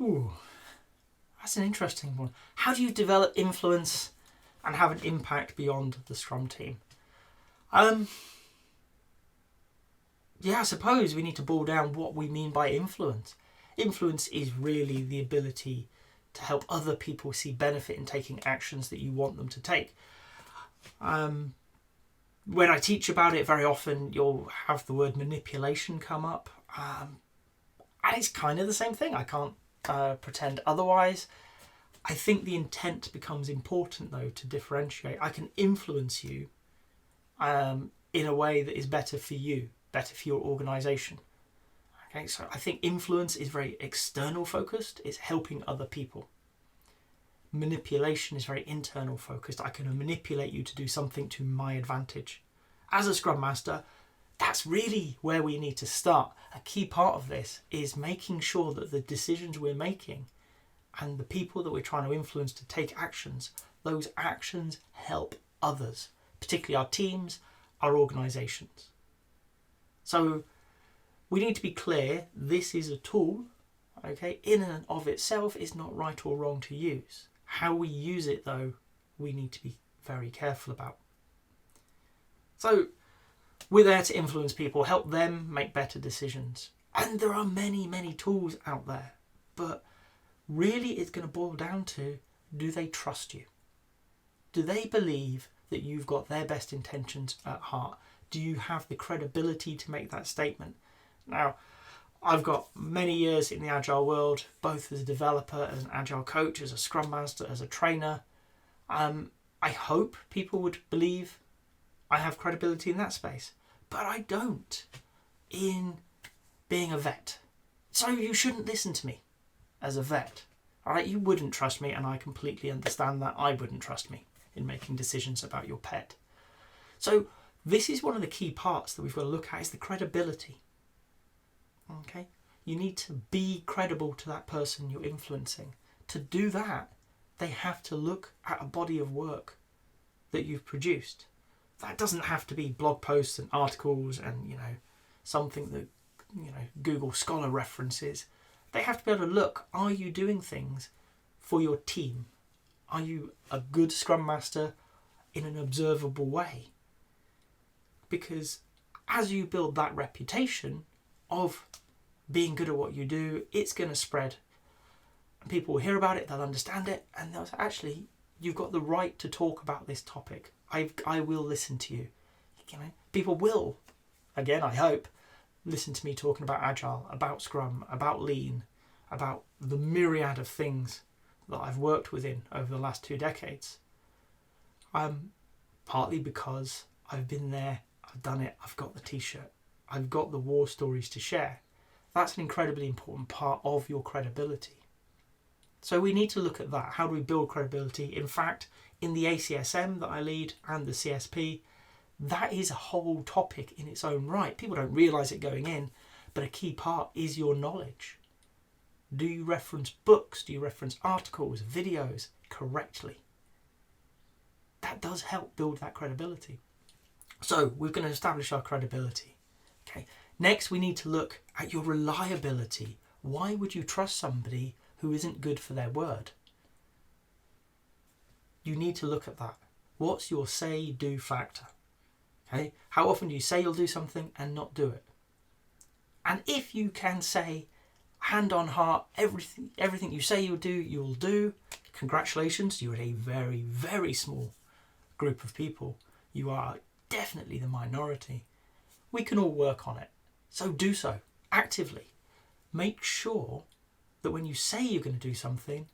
Ooh, that's an interesting one. How do you develop influence and have an impact beyond the Scrum team? Yeah, I suppose we need to boil down what we mean by influence. Influence is really the ability to help other people see benefit in taking actions that you want them to take. When I teach about it, very often you'll have the word manipulation come up. And it's kind of the same thing. I can't pretend otherwise. I think the intent becomes important, though, to differentiate. I can influence you in a way that is better for you, better for your organisation. Okay, so I think influence is very external focused. It's helping other people. Manipulation is very internal focused. I can manipulate you to do something to my advantage. As a Scrum Master, that's really where we need to start. A key part of this is making sure that the decisions we're making and the people that we're trying to influence to take actions, those actions help others, particularly our teams, our organisations. So we need to be clear, this is a tool, okay, in and of itself is not right or wrong to use. How we use it, though, we need to be very careful about. So we're there to influence people, help them make better decisions. And there are many, many tools out there. But really it's going to boil down to, do they trust you? Do they believe that you've got their best intentions at heart? Do you have the credibility to make that statement? Now, I've got many years in the Agile world, both as a developer, as an Agile coach, as a Scrum Master, as a trainer. I hope people would believe I have credibility in that space, but I don't in being a vet. So you shouldn't listen to me as a vet. All right, you wouldn't trust me, and I completely understand that. I wouldn't trust me in making decisions about your pet. So this is one of the key parts that we've got to look at, is the credibility. Okay, you need to be credible to that person you're influencing. To do that, they have to look at a body of work that you've produced. That doesn't have to be blog posts and articles and, something that, Google Scholar references. They have to be able to look, are you doing things for your team? Are you a good Scrum Master in an observable way? Because as you build that reputation of being good at what you do, it's going to spread. And people will hear about it, they'll understand it, and they'll say, actually, you've got the right to talk about this topic. I will listen to you. People will, again, I hope, listen to me talking about Agile, about Scrum, about Lean, about the myriad of things that I've worked within over the last 2 decades. Partly because I've been there, I've done it, I've got the t-shirt, I've got the war stories to share. That's an incredibly important part of your credibility. So we need to look at that. How do we build credibility? In fact, in the ACSM that I lead and the CSP, that is a whole topic in its own right. People don't realise it going in, but a key part is your knowledge. Do you reference books? Do you reference articles, videos correctly? That does help build that credibility. So we're going to establish our credibility. Okay. Next, we need to look at your reliability. Why would you trust somebody who isn't good for their word? You need to look at that. What's your say-do factor? Okay. How often do you say you'll do something and not do it? And if you can say, hand on heart, everything you say you'll do, congratulations, you're in a very, very small group of people. You are definitely the minority. We can all work on it. So do so actively. Make sure that when you say you're going to do something,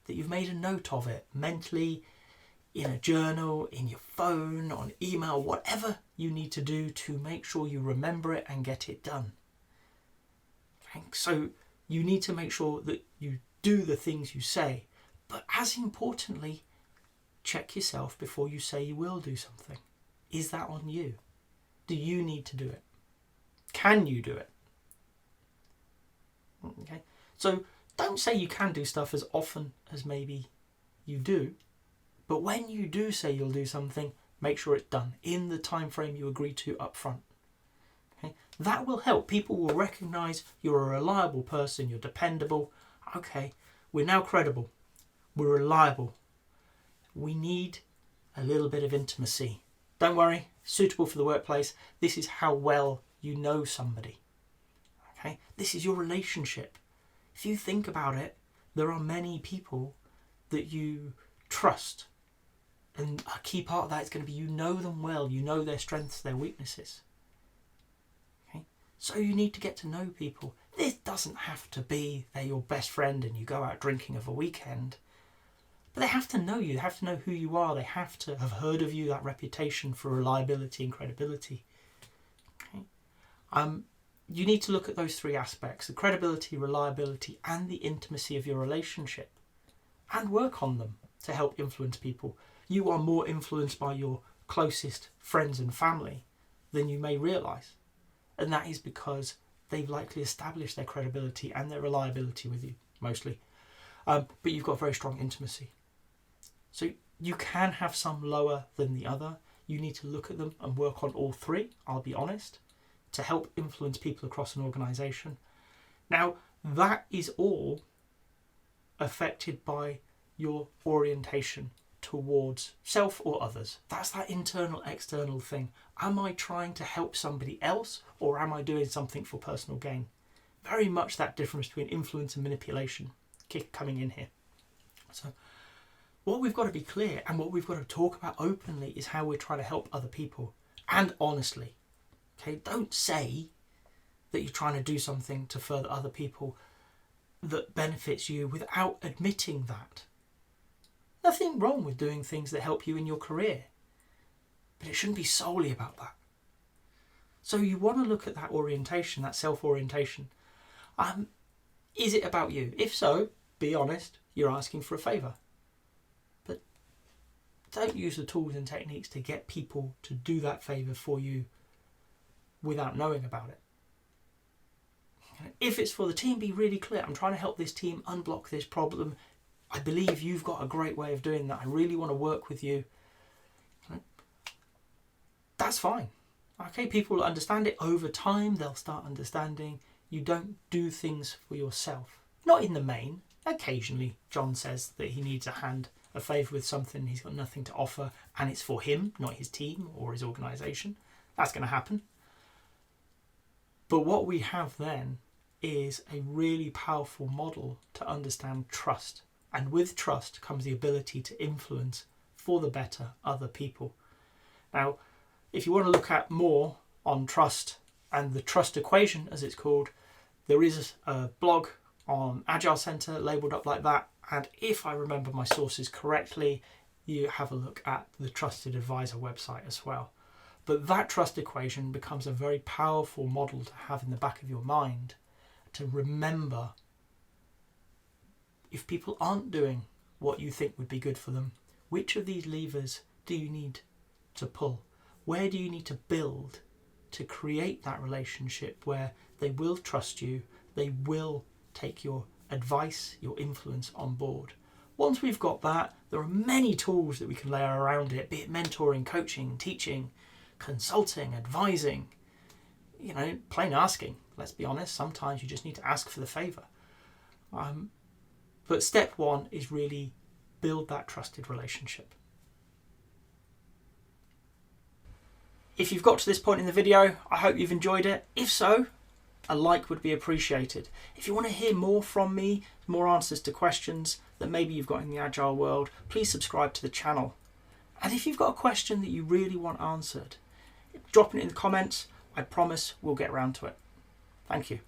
that you've made a note of it mentally, in a journal, in your phone, on email, whatever you need to do to make sure you remember it and get it done. Okay? So you need to make sure that you do the things you say, but as importantly, check yourself before you say you will do something. Is that on you? Do you need to do it? Can you do it? Okay. So don't say you can do stuff as often as maybe you do, but when you do say you'll do something, make sure it's done in the time frame you agreed to up front. Okay. That will help. People will recognise you're a reliable person, you're dependable, okay, we're now credible, we're reliable, we need a little bit of intimacy. Don't worry, suitable for the workplace. This is how well you know somebody. Okay, this is your relationship. If you think about it, there are many people that you trust, and a key part of that is going to be you know them well, you know their strengths, their weaknesses. Okay, so you need to get to know people. This doesn't have to be they're your best friend and you go out drinking of a weekend. But they have to know you, they have to know who you are, they have to have heard of you, that reputation for reliability and credibility. Okay. You need to look at those three aspects, the credibility, reliability, and the intimacy of your relationship, and work on them to help influence people. You are more influenced by your closest friends and family than you may realise. And that is because they've likely established their credibility and their reliability with you, mostly. But you've got very strong intimacy. So you can have some lower than the other. You need to look at them and work on all three, I'll be honest, to help influence people across an organisation. Now, that is all affected by your orientation towards self or others. That's that internal, external thing. Am I trying to help somebody else, or am I doing something for personal gain? Very much that difference between influence and manipulation coming in here. So what we've got to be clear and what we've got to talk about openly is how we're trying to help other people, and honestly. Okay, don't say that you're trying to do something to further other people that benefits you without admitting that. Nothing wrong with doing things that help you in your career, but it shouldn't be solely about that. So you want to look at that orientation, that self-orientation. Is it about you? If so, be honest, you're asking for a favour. But don't use the tools and techniques to get people to do that favour for you without knowing about it. If it's for the team, be really clear. I'm trying to help this team unblock this problem. I believe you've got a great way of doing that. I really want to work with you. That's fine. Okay, people will understand it over time. They'll start understanding you don't do things for yourself. Not in the main. Occasionally, John says that he needs a favour with something he's got nothing to offer, and it's for him, not his team or his organisation. That's going to happen. But what we have then is a really powerful model to understand trust. And with trust comes the ability to influence for the better other people. Now, if you want to look at more on trust and the trust equation, as it's called, there is a blog on Agile Centre labelled up like that. And if I remember my sources correctly, you have a look at the Trusted Advisor website as well. But that trust equation becomes a very powerful model to have in the back of your mind to remember if people aren't doing what you think would be good for them, which of these levers do you need to pull? Where do you need to build to create that relationship where they will trust you, they will take your advice, your influence on board? Once we've got that, there are many tools that we can layer around it, be it mentoring, coaching, teaching, consulting, advising, plain asking. Let's be honest, sometimes you just need to ask for the favour. But step one is really build that trusted relationship. If you've got to this point in the video, I hope you've enjoyed it. If so, a like would be appreciated. If you want to hear more from me, more answers to questions that maybe you've got in the Agile world, please subscribe to the channel. And if you've got a question that you really want answered, drop it in the comments. I promise we'll get around to it. Thank you.